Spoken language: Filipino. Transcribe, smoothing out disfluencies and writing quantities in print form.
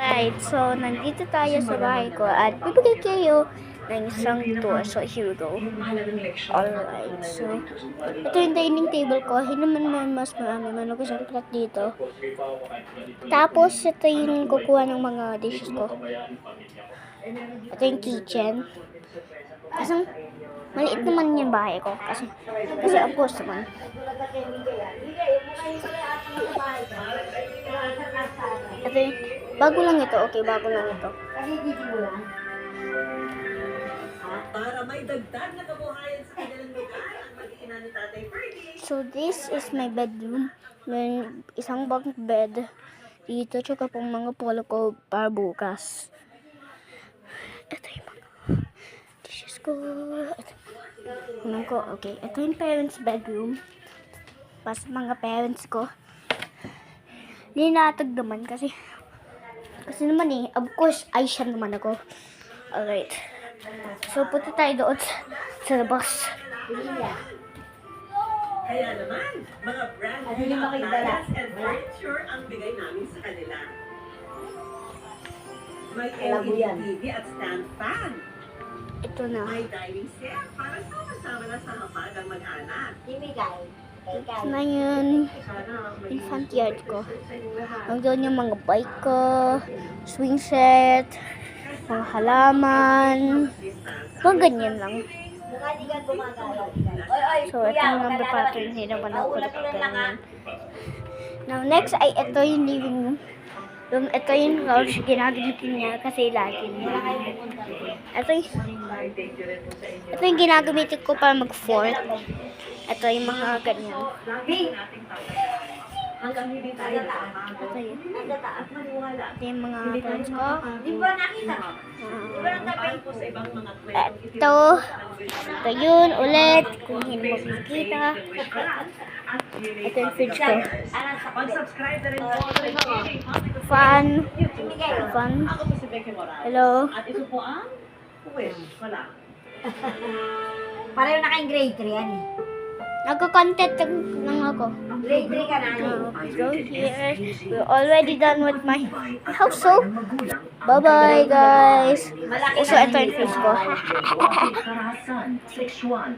Right, so nandito tayo sa bahay ko at bibigay kayo ng isang tour. So here we go. Alright, so ito yung dining table ko. Hindi naman mas marami. Meron ko siyang plat dito. Tapos ito yung kukuha ng mga dishes ko. Ito yung kitchen. Kasi maliit naman yung bahay ko. Kasi of course naman. Ito yung, bago lang ito. Okay, bago lang ito. Para may dagdag na kabuhayan sa kanilang lugar ang mag-ina ni Tatay Ferdy. So this is my bedroom. May isang bunk bed dito. Tsaka pong mga polo ko para bukas. Ito yung mga dishes ko. Ito ko. Okay, ito yung parents bedroom. Pas mga parents ko. Linatag naman kasi naman of course Asian naman ako. Alright, so punta tayo doon sa labas. Kaya naman, mga brand new appliances and furniture ang bigay namin sa kanila. May LED TV at stand fan. Ito na. May dining set para sama-sama na sa hapag ang mag-anak. Ito na yun. Yung front yard ko. Hanggang yung mga bike ko, swing set, mga halaman, mga ganyan lang. So, ito yung number pattern. Hindi naman ako ganyan. Now, next ay ito yung living room. Ito yung couch. Ginagamit niya kasi lagi niya. Ito yung ginagamitin ko para mag-fort. Ito yung mga ganyan. Hanggang hindi tayo Ito yun. Ito yung mga plants ko. Di ba nakita? Di ba nagtabi? sa ibang mga Ito. Ito yun ulit. Kung hindi mo makikita. Ito yung fridge ko. Mag-subscribe na rin Fan. Fan. Ako po si Becky Morales. Hello. At ito po ang Wish. Wala. Pareho na kayong grade 3 yan eh. Nagko-content lang ako. Grade 3 ka na. So here, we're already done with my house soap. Bye-bye, guys. Malaki So, ito yung fridge ko. Karahasan, sexual.